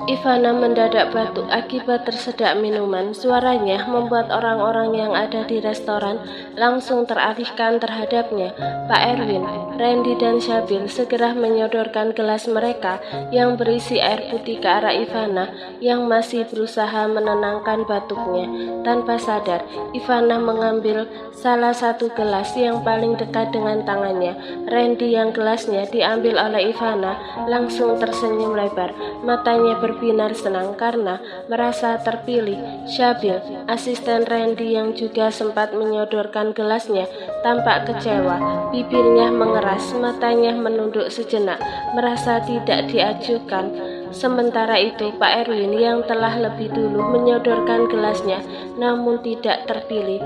Ivana mendadak batuk akibat tersedak minuman. Suaranya membuat orang-orang yang ada di restoran langsung teralihkan terhadapnya. Pak Erwin, Randy, dan Syabil segera menyodorkan gelas mereka yang berisi air putih ke arah Ivana yang masih berusaha menenangkan batuknya. Tanpa sadar, Ivana mengambil salah satu gelas yang paling dekat dengan tangannya. Randy yang gelasnya diambil oleh Ivana langsung tersenyum lebar. Matanya berbinar senang karena merasa terpilih. Syabil, asisten Randy yang juga sempat menyodorkan gelasnya, tampak kecewa. Bibirnya mengeras, matanya menunduk sejenak, merasa tidak diajukan. Sementara itu, Pak Erwin yang telah lebih dulu menyodorkan gelasnya, namun tidak terpilih.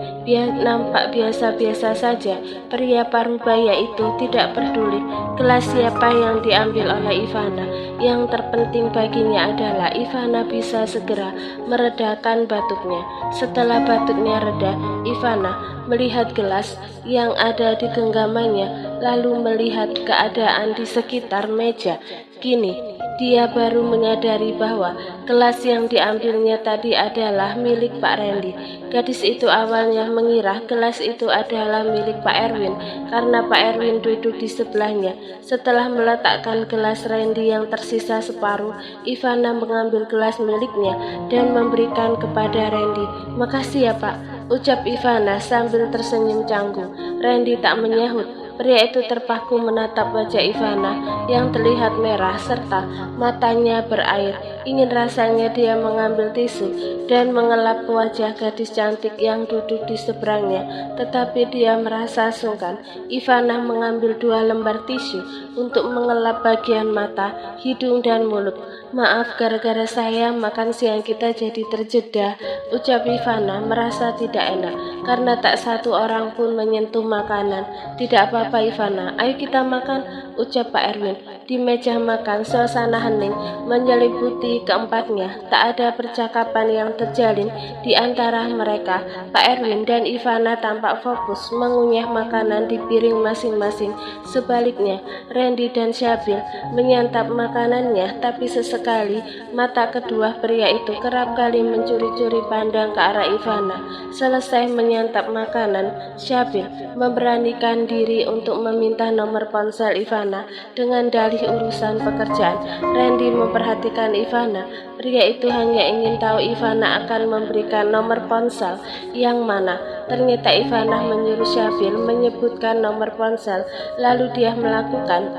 Nampak biasa-biasa saja. Pria parubaya itu tidak peduli gelas siapa yang diambil oleh Ivana. Yang terpenting baginya adalah Ivana bisa segera meredakan batuknya. Setelah batuknya reda, Ivana melihat gelas yang ada di genggamannya, lalu melihat keadaan di sekitar meja. Kini dia baru menyadari bahwa gelas yang diambilnya tadi adalah milik Pak Randy. Gadis itu awalnya mengira gelas itu adalah milik Pak Erwin karena Pak Erwin duduk di sebelahnya. Setelah meletakkan gelas Randy yang tersisa separuh, Ivana mengambil gelas miliknya dan memberikan kepada Randy. "Makasih ya Pak," ucap Ivana sambil tersenyum canggung. Randy tak menyahut. Pria itu terpaku menatap wajah Ivana yang terlihat merah serta matanya berair. Ingin rasanya dia mengambil tisu dan mengelap wajah gadis cantik yang duduk di seberangnya, tetapi dia merasa sungkan. Ivana mengambil 2 lembar tisu untuk mengelap bagian mata, hidung, dan mulut. "Maaf, gara-gara saya makan siang kita jadi terjeda," ucap Ivana merasa tidak enak karena tak satu orang pun menyentuh makanan. "Tidak apa-apa Ivana, ayo kita makan," ucap Pak Erwin. Di meja makan, suasana hening menyelimuti keempatnya. Tak ada percakapan yang terjalin di antara mereka. Pak Erwin dan Ivana tampak fokus mengunyah makanan di piring masing-masing. Sebaliknya, Randy dan Syabil menyantap makanannya, tapi sesekali mata kedua pria itu kerap kali mencuri-curi pandang ke arah Ivana. Selesai menyantap makanan, Syabil memberanikan diri untuk meminta nomor ponsel Ivana dengan dalih urusan pekerjaan. Randy memperhatikan Ivana. Pria itu hanya ingin tahu Ivana akan memberikan nomor ponsel yang mana. Ternyata Ivana menyuruh Syabil menyebutkan nomor ponsel, lalu dia melakukan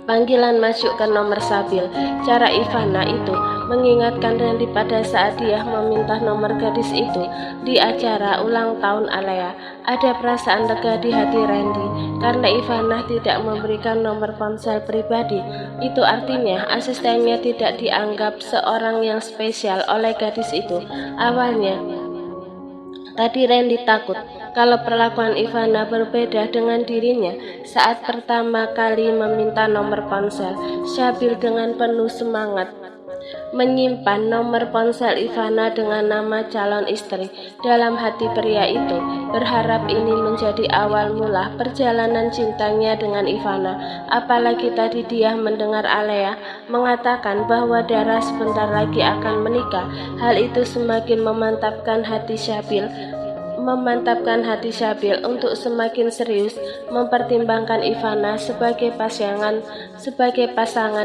panggilan masuk ke nomor Syabil. Cara Ivana itu mengingatkan Randy pada saat dia meminta nomor gadis itu di acara ulang tahun Alea. Ada perasaan lega di hati Randy karena Ivana tidak memberikan nomor ponsel pribadi. Itu artinya asistennya tidak dianggap seorang yang spesial oleh gadis itu. Awalnya tadi Randy takut kalau perlakuan Ivana berbeda dengan dirinya saat pertama kali meminta nomor ponsel. Syabil dengan penuh semangat menyimpan nomor ponsel Ivana dengan nama calon istri. Dalam hati pria itu berharap ini menjadi awal mula perjalanan cintanya dengan Ivana. Apalagi tadi dia mendengar Alea mengatakan bahwa Dara sebentar lagi akan menikah. Hal itu semakin memantapkan hati Syabil untuk semakin serius mempertimbangkan Ivana sebagai pasangan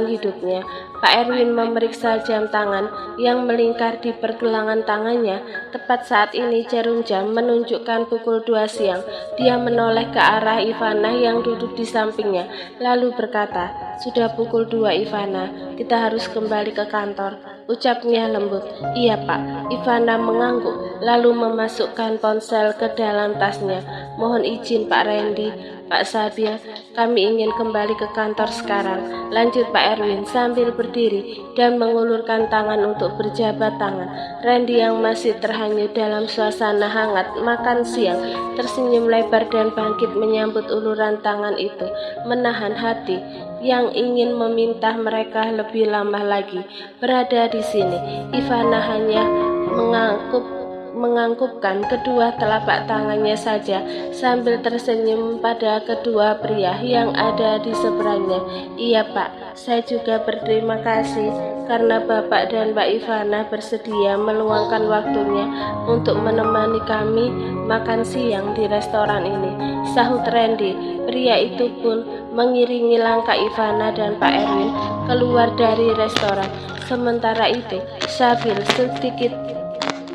hidupnya. Pak Erwin memeriksa jam tangan yang melingkar di pergelangan tangannya. Tepat saat ini jarum jam menunjukkan pukul 2 siang. Dia menoleh ke arah Ivana yang duduk di sampingnya, lalu berkata, "Sudah pukul 2 Ivana, kita harus kembali ke kantor," ucapnya lembut. "Iya Pak." Ivana mengangguk, lalu memasukkan ponsel ke dalam tasnya. "Mohon izin Pak Randy, Pak Syabil, kami ingin kembali ke kantor sekarang," lanjut Pak Erwin sambil berdiri dan mengulurkan tangan untuk berjabat tangan. Randy yang masih terhanyut dalam suasana hangat makan siang tersenyum lebar dan bangkit menyambut uluran tangan itu, menahan hati yang ingin meminta mereka lebih lama lagi berada di sini. Ivana hanya menganggukkan kedua telapak tangannya saja sambil tersenyum pada kedua pria yang ada di seberangnya. Iya Pak, saya juga berterima kasih karena Bapak dan Mbak Ivana bersedia meluangkan waktunya untuk menemani kami makan siang di restoran ini, sahut Randy. Pria itu pun mengiringi langkah Ivana dan Pak Erwin keluar dari restoran. Sementara itu, Syabir sedikit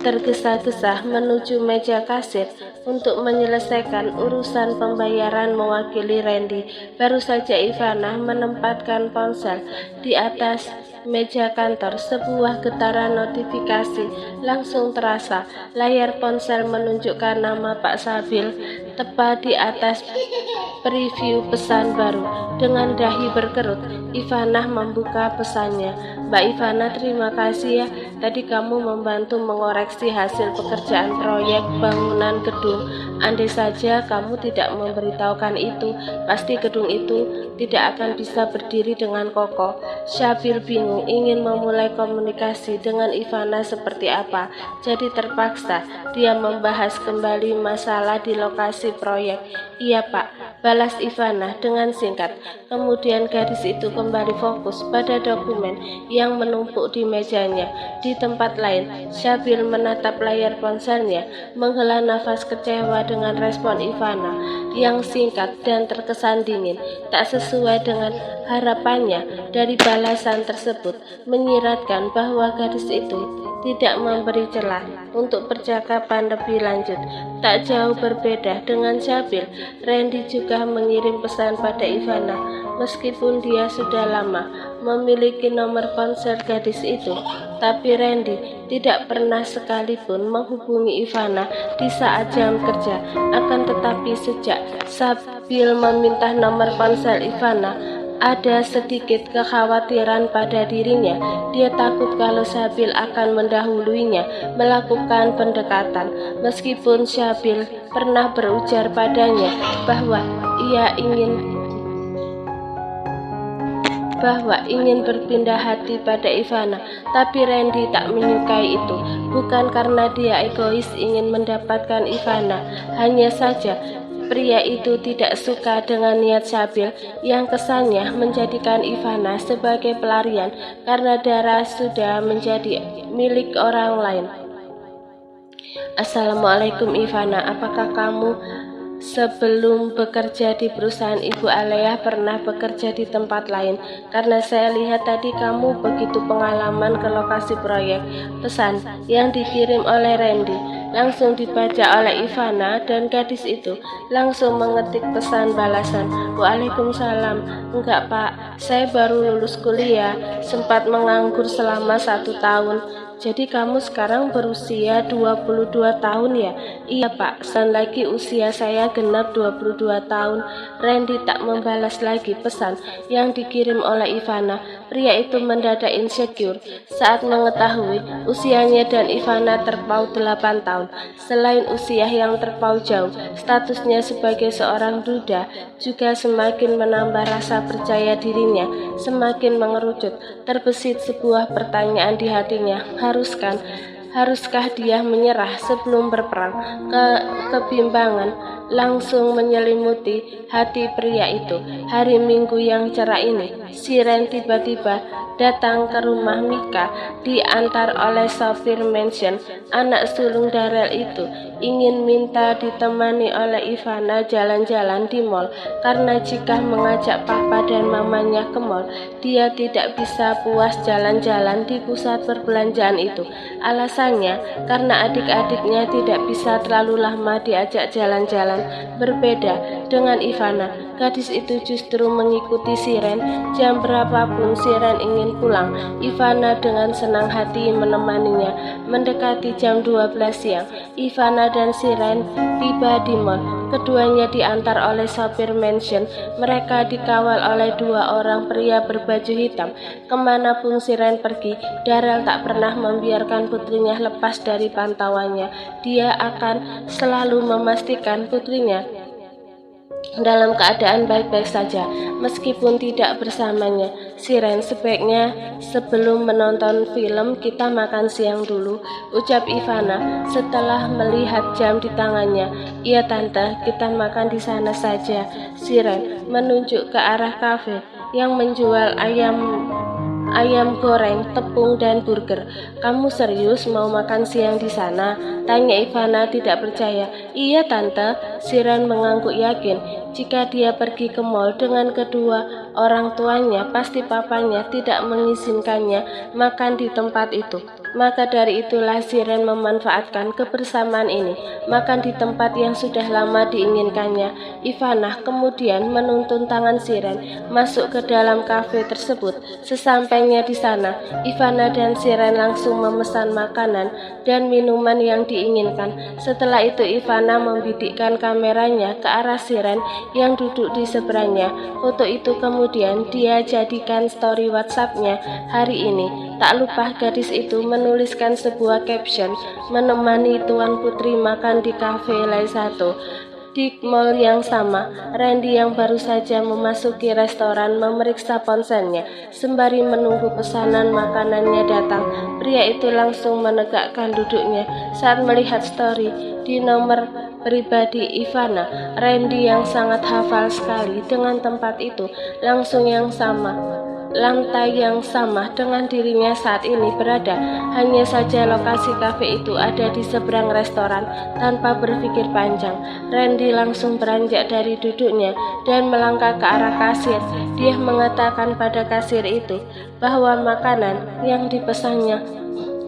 tergesa-gesa menuju meja kasir untuk menyelesaikan urusan pembayaran mewakili Randy. Baru saja Ivana menempatkan ponsel di atas meja kantor, sebuah getaran notifikasi langsung terasa. Layar ponsel menunjukkan nama Pak Sabil tepat di atas preview pesan baru. Dengan dahi berkerut, Ivana membuka pesannya. Mbak Ivana, terima kasih ya. Tadi kamu membantu mengoreksi hasil pekerjaan proyek bangunan gedung. Andai saja kamu tidak memberitahukan itu, pasti gedung itu tidak akan bisa berdiri dengan kokoh. Syabir bingung ingin memulai komunikasi dengan Ivana seperti apa. Jadi terpaksa dia membahas kembali masalah di lokasi proyek. Iya Pak, balas Ivana dengan singkat. Kemudian gadis itu kembali fokus pada dokumen yang menumpuk di mejanya. Di tempat lain, Syabir menatap layar ponselnya, menghela nafas kecewa dengan respon Ivana yang singkat dan terkesan dingin, tak sesuai dengan harapannya. Dari balasan tersebut menyiratkan bahwa gadis itu tidak memberi celah untuk percakapan lebih lanjut. Tak jauh berbeda dengan Syabir, Randy juga mengirim pesan pada Ivana. Meskipun dia sudah lama memiliki nomor ponsel gadis itu, tapi Randy tidak pernah sekalipun menghubungi Ivana di saat jam kerja. Akan tetapi sejak Syabir meminta nomor ponsel Ivana, ada sedikit kekhawatiran pada dirinya. Dia takut kalau Syabir akan mendahuluinya melakukan pendekatan. Meskipun Syabir pernah berujar padanya bahwa ingin berpindah hati pada Ivana, tapi Randy tak menyukai itu. Bukan karena dia egois ingin mendapatkan Ivana, hanya saja pria itu tidak suka dengan niat Syabir yang kesannya menjadikan Ivana sebagai pelarian karena Dara sudah menjadi milik orang lain. Assalamualaikum Ivana, apakah kamu sebelum bekerja di perusahaan Ibu Alea pernah bekerja di tempat lain? Karena saya lihat tadi kamu begitu pengalaman ke lokasi proyek. Pesan yang dikirim oleh Randy langsung dibaca oleh Ivana dan gadis itu langsung mengetik pesan balasan. Waalaikumsalam. Enggak Pak, saya baru lulus kuliah, sempat menganggur selama 1 tahun. Jadi kamu sekarang berusia 22 tahun ya? Iya Pak, dan lagi usia saya genap 22 tahun. Randy tak membalas lagi pesan yang dikirim oleh Ivana. Pria itu mendadak insecure saat mengetahui usianya dan Ivana terpaut 8 tahun. Selain usia yang terpaut jauh, statusnya sebagai seorang duda juga semakin menambah rasa percaya dirinya, semakin mengerucut. Terbesit sebuah pertanyaan di hatinya. Haruskah dia menyerah sebelum berperang? Kebimbangan langsung menyelimuti hati pria itu. Hari Minggu yang cerah ini, Siren tiba-tiba datang ke rumah Mika, diantar oleh sopir mansion. Anak sulung Darel itu ingin minta ditemani oleh Ivana jalan-jalan di mall, karena jika mengajak papa dan mamanya ke mall, dia tidak bisa puas jalan-jalan di pusat perbelanjaan itu. Alasannya karena adik-adiknya tidak bisa terlalu lama diajak jalan-jalan. Berbeda dengan Ivana, gadis itu justru mengikuti Siren. Jam berapapun Siren ingin pulang, Ivana dengan senang hati menemaninya. Mendekati jam 12 siang, Ivana dan Siren tiba di mall. Keduanya diantar oleh sopir mansion. Mereka dikawal oleh 2 orang pria berbaju hitam. Kemanapun Siren pergi, Darel tak pernah membiarkan putrinya lepas dari pantauannya. Dia akan selalu memastikan putrinya dalam keadaan baik-baik saja, meskipun tidak bersamanya. Siren, sebaiknya sebelum menonton film kita makan siang dulu, ucap Ivana setelah melihat jam di tangannya. Iya tante, kita makan di sana saja. Siren menunjuk ke arah kafe yang menjual ayam goreng, tepung, dan burger. Kamu serius mau makan siang di sana? Tanya Ivana tidak percaya. Iya tante, Siren mengangguk yakin. Jika dia pergi ke mall dengan kedua orang tuanya, pasti papanya tidak mengizinkannya makan di tempat itu. Maka dari itulah Siren memanfaatkan kebersamaan ini, makan di tempat yang sudah lama diinginkannya. Ivana kemudian menuntun tangan Siren masuk ke dalam kafe tersebut. Sesampainya di sana, Ivana dan Siren langsung memesan makanan dan minuman yang diinginkan. Setelah itu Ivana membidikkan kameranya ke arah Siren yang duduk di seberangnya. Foto itu kemudian dia jadikan story WhatsApp-nya hari ini. Tak lupa gadis itu menuliskan sebuah caption, menemani Tuan Putri makan di kafe Laisato. Di mall yang sama, Randy yang baru saja memasuki restoran memeriksa ponselnya. Sembari menunggu pesanan makanannya datang, pria itu langsung menegakkan duduknya saat melihat story di nomor pribadi Ivana. Randy yang sangat hafal sekali dengan tempat itu, lantai yang sama dengan dirinya saat ini berada. Hanya saja lokasi kafe itu ada di seberang restoran. Tanpa berpikir panjang, Randy langsung beranjak dari duduknya dan melangkah ke arah kasir. Dia mengatakan pada kasir itu bahwa makanan yang dipesannya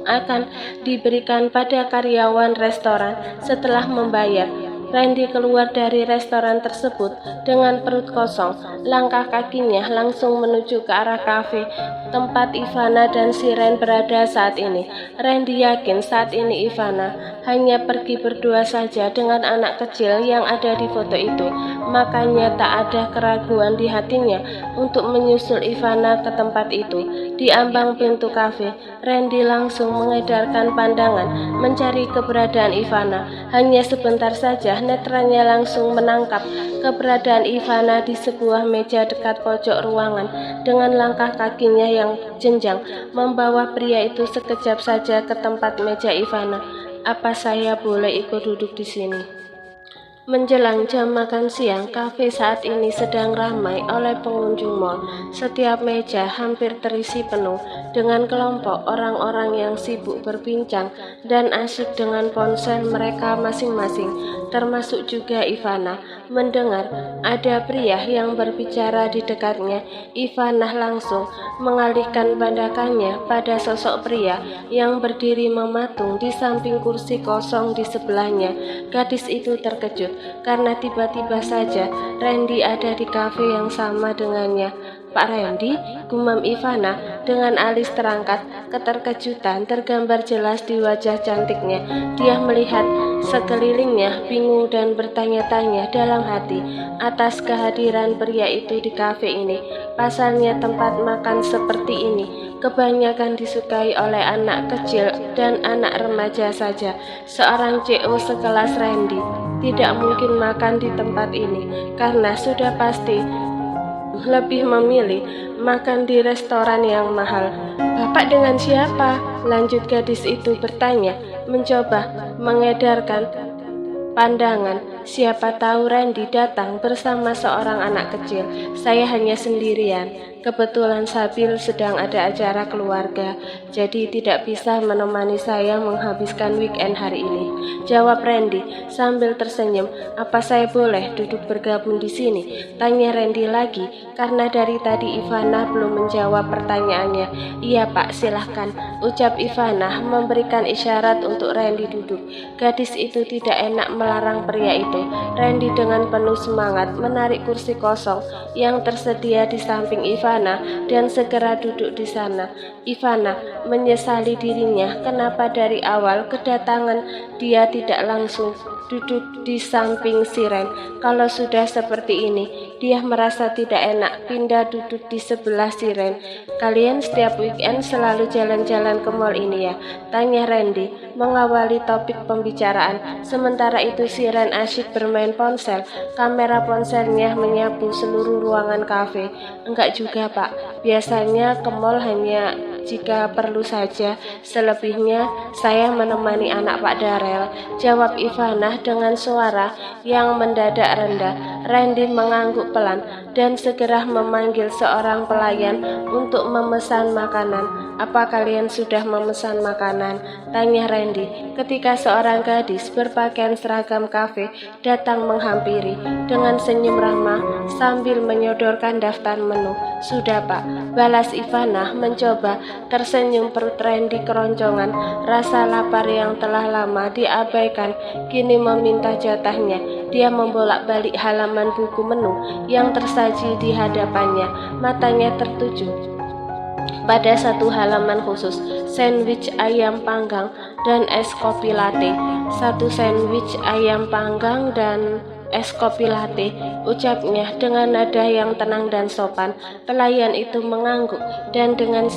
akan diberikan pada karyawan restoran. Setelah membayar, Randy keluar dari restoran tersebut dengan perut kosong. Langkah kakinya langsung menuju ke arah kafe tempat Ivana dan Siren berada saat ini. Randy yakin saat ini Ivana hanya pergi berdua saja dengan anak kecil yang ada di foto itu. Makanya tak ada keraguan di hatinya untuk menyusul Ivana ke tempat itu. Di ambang pintu kafe, Randy langsung mengedarkan pandangan mencari keberadaan Ivana. Hanya sebentar saja netranya langsung menangkap keberadaan Ivana di sebuah meja dekat pojok ruangan. Dengan langkah kakinya yang jenjang membawa pria itu sekejap saja ke tempat meja Ivana. Apa saya boleh ikut duduk di sini? Menjelang jam makan siang, kafe saat ini sedang ramai oleh pengunjung mal. Setiap meja hampir terisi penuh dengan kelompok orang-orang yang sibuk berbincang dan asyik dengan ponsel mereka masing-masing, termasuk juga Ivana. Mendengar ada pria yang berbicara di dekatnya, Ivana langsung mengalihkan pandangannya pada sosok pria yang berdiri mematung di samping kursi kosong di sebelahnya. Gadis itu terkejut karena tiba-tiba saja Randy ada di kafe yang sama dengannya. Pak Randy, gumam Ivana dengan alis terangkat. Keterkejutan tergambar jelas di wajah cantiknya. Dia melihat sekelilingnya, bingung dan bertanya-tanya dalam hati atas kehadiran pria itu di kafe ini. Pasalnya tempat makan seperti ini kebanyakan disukai oleh anak kecil dan anak remaja saja. Seorang CEO sekelas Randy tidak mungkin makan di tempat ini karena sudah pasti lebih memilih makan di restoran yang mahal. Bapak dengan siapa? Lanjut gadis itu bertanya, mencoba mengedarkan pandangan. Siapa tahu Randy datang bersama seorang anak kecil. Saya hanya sendirian. Kebetulan Sabil sedang ada acara keluarga, jadi tidak bisa menemani saya menghabiskan weekend hari ini, jawab Randy sambil tersenyum. Apa saya boleh duduk bergabung di sini? Tanya Randy lagi, karena dari tadi Ivana belum menjawab pertanyaannya. Iya Pak, silahkan, ucap Ivana memberikan isyarat untuk Randy duduk. Gadis itu tidak enak melarang pria itu. Randy dengan penuh semangat menarik kursi kosong yang tersedia di samping Ivana dan segera duduk di sana. Ivana menyesali dirinya kenapa dari awal kedatangan dia tidak langsung duduk di samping Siren. Kalau sudah seperti ini, dia merasa tidak enak pindah duduk di sebelah si Ren. "Kalian setiap weekend selalu jalan-jalan ke mall ini ya?" tanya Randy mengawali topik pembicaraan. Sementara itu si Ren asyik bermain ponsel. Kamera ponselnya menyapu seluruh ruangan kafe. "Enggak juga Pak, biasanya ke mall hanya jika perlu saja. Selebihnya saya menemani anak Pak Darrell," jawab Ivana dengan suara yang mendadak rendah. Randy mengangguk pelan dan segera memanggil seorang pelayan untuk memesan makanan. "Apa kalian sudah memesan makanan?" tanya Randy ketika seorang gadis berpakaian seragam kafe datang menghampiri dengan senyum ramah sambil menyodorkan daftar menu. "Sudah Pak," balas Ivana mencoba tersenyum. Perut Randy keroncongan. Rasa lapar yang telah lama diabaikan kini meminta jatahnya. Dia membolak-balik halaman buku menu yang tersaji di hadapannya. Matanya tertuju pada satu halaman khusus, sandwich ayam panggang dan es kopi latte. "Satu sandwich ayam panggang dan es kopi latte," ucapnya dengan nada yang tenang dan sopan. Pelayan itu mengangguk dan dengan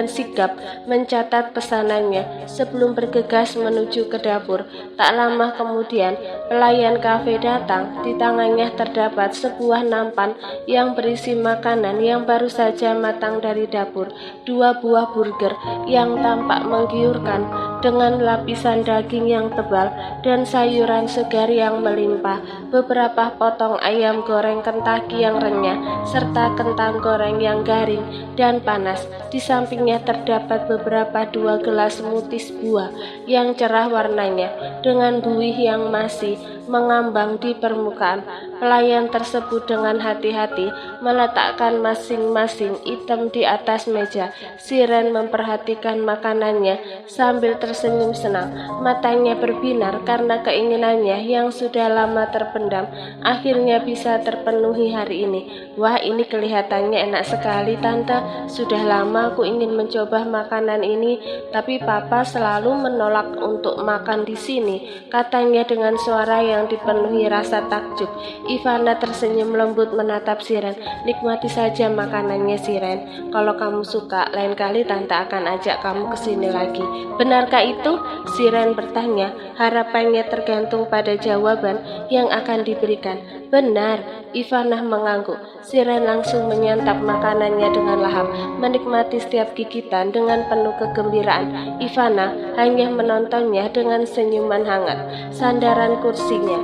sigap mencatat pesanannya sebelum bergegas menuju ke dapur. Tak lama kemudian, pelayan kafe datang. Di tangannya terdapat sebuah nampan yang berisi makanan yang baru saja matang dari dapur. 2 buah burger yang tampak menggiurkan dengan lapisan daging yang tebal dan sayuran segar yang melimpah. Beberapa potong ayam goreng Kentucky yang renyah serta kentang goreng yang garing dan panas. Di sampingnya terdapat beberapa 2 gelas smoothies buah yang cerah warnanya dengan buih yang masih mengambang di permukaan. Pelayan tersebut dengan hati-hati meletakkan masing-masing item di atas meja. Si Ren memperhatikan makanannya sambil tersenyum senang. Matanya berbinar karena keinginannya yang sudah lama terpendam akhirnya bisa terpenuhi hari ini. "Wah, ini kelihatannya enak sekali Tante. Sudah lama aku ingin mencoba makanan ini, tapi Papa selalu menolak untuk makan di sini," katanya dengan suara yang dipenuhi rasa takjub. Ivana tersenyum lembut menatap si Ren. "Nikmati saja makanannya si Ren. Kalau kamu suka, lain kali Tante akan ajak kamu ke sini lagi." "Benarkah itu?" si Ren bertanya. Harapannya tergantung pada jawaban yang akan diberikan. "Benar," Ivana mengangguk. Si Ren langsung menyantap makanannya dengan lahap, menikmati setiap gigitan dengan penuh kegembiraan. Ivana hanya menontonnya dengan senyuman hangat. Sandaran kursinya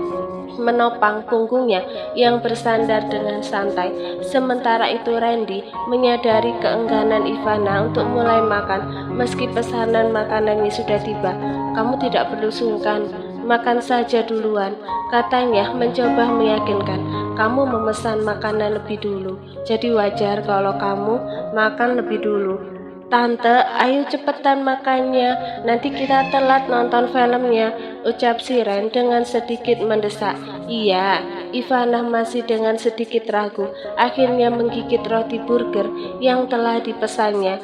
menopang punggungnya yang bersandar dengan santai. Sementara itu Randy menyadari keengganan Ivana untuk mulai makan meski pesanan makanannya sudah tiba. "Kamu tidak perlu sungkan, makan saja duluan," katanya mencoba meyakinkan. "Kamu memesan makanan lebih dulu, jadi wajar kalau kamu makan lebih dulu." "Tante, ayo cepetan makannya, nanti kita telat nonton filmnya," ucap si Ren dengan sedikit mendesak. "Iya," Ivana masih dengan sedikit ragu, akhirnya menggigit roti burger yang telah dipesannya.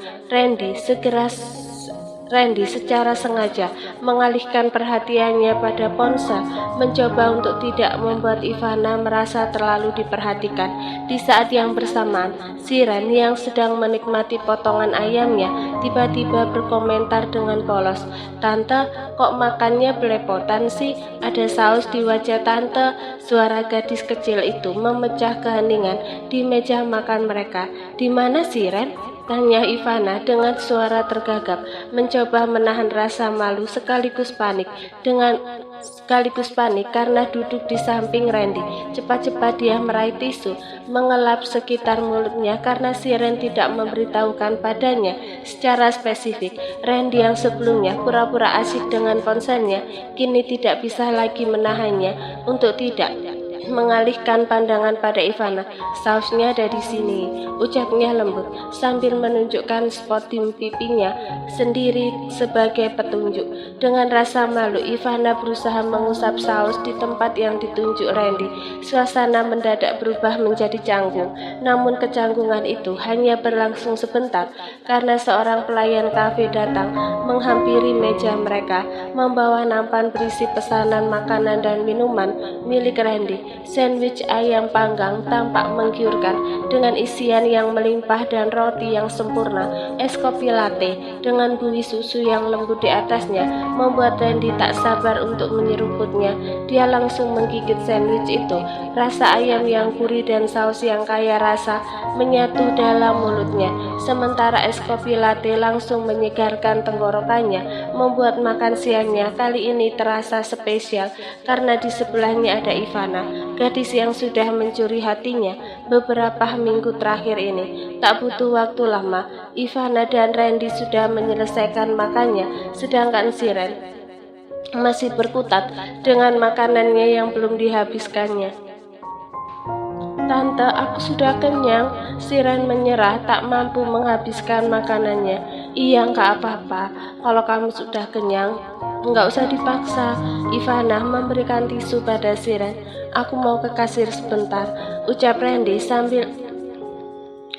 Randy secara sengaja mengalihkan perhatiannya pada ponsel, mencoba untuk tidak membuat Ivana merasa terlalu diperhatikan. Di saat yang bersamaan, si Ren yang sedang menikmati potongan ayamnya tiba-tiba berkomentar dengan polos, "Tante, kok makannya belepotan sih? Ada saus di wajah Tante." Suara gadis kecil itu memecah keheningan di meja makan mereka. "Di mana si Ren?" tanya Ivana dengan suara tergagap, mencoba menahan rasa malu sekaligus panik karena duduk di samping Randy. Cepat-cepat dia meraih tisu, mengelap sekitar mulutnya karena si Ren tidak memberitahukan padanya secara spesifik. Randy yang sebelumnya pura-pura asyik dengan ponselnya kini tidak bisa lagi menahannya untuk tidak mengalihkan pandangan pada Ivana. "Sausnya ada di sini," ucapnya lembut sambil menunjukkan spot di pipinya sendiri sebagai petunjuk. Dengan rasa malu, Ivana berusaha mengusap saus di tempat yang ditunjuk Randy. Suasana mendadak berubah menjadi canggung, namun kecanggungan itu hanya berlangsung sebentar karena seorang pelayan kafe datang menghampiri meja mereka, membawa nampan berisi pesanan makanan dan minuman milik Randy. Sandwich ayam panggang tampak menggiurkan dengan isian yang melimpah dan roti yang sempurna. Es kopi latte dengan buih susu yang lembut di atasnya membuat Randy tak sabar untuk menyeruputnya. Dia langsung menggigit sandwich itu. Rasa ayam yang gurih dan saus yang kaya rasa menyatu dalam mulutnya. Sementara es kopi latte langsung menyegarkan tenggorokannya, membuat makan siangnya kali ini terasa spesial karena di sebelahnya ada Ivana, gadis yang sudah mencuri hatinya beberapa minggu terakhir ini. Tak butuh waktu lama, Ivana dan Randy sudah menyelesaikan makannya, sedangkan Siren masih berkutat dengan makanannya yang belum dihabiskannya. Tante, aku sudah kenyang. Siren menyerah, tak mampu menghabiskan makanannya. Iya, nggak apa-apa. Kalau kamu sudah kenyang, nggak usah dipaksa. Ivana memberikan tisu pada Siren. Aku mau ke kasir sebentar, ucap Randy sambil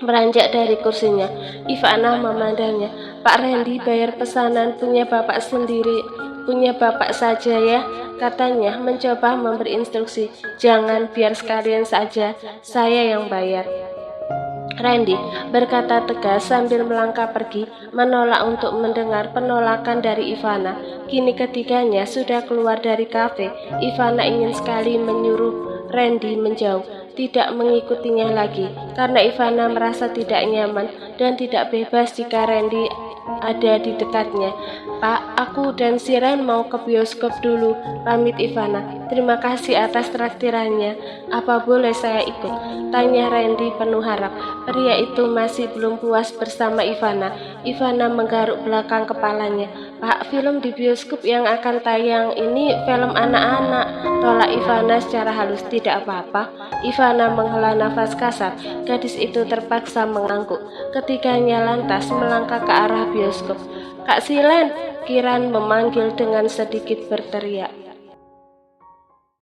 beranjak dari kursinya. Ivana memandangnya. Pak Randy, bayar pesanan punya bapak sendiri. Punya bapak saja ya, katanya mencoba memberi instruksi. Jangan, biar sekalian saja, saya yang bayar. Randy berkata tegas sambil melangkah pergi, menolak untuk mendengar penolakan dari Ivana. Kini ketiganya sudah keluar dari kafe. Ivana ingin sekali menyuruh Randy menjauh, tidak mengikutinya lagi, karena Ivana merasa tidak nyaman dan tidak bebas jika Randy ada di dekatnya. Pak, aku dan Siren mau ke bioskop dulu, pamit Ivana. Terima kasih atas traktirannya. Apa boleh saya ikut? Tanya Randy penuh harap. Pria itu masih belum puas bersama Ivana. Ivana menggaruk belakang kepalanya. Pak, film di bioskop yang akan tayang ini film anak-anak, tolak Ivana secara halus. Tidak apa-apa. Ivana menghela nafas kasar. Gadis itu terpaksa mengangguk. Ketiganya lantas melangkah ke arah bioskop. Kak Silen, Kiran memanggil dengan sedikit berteriak.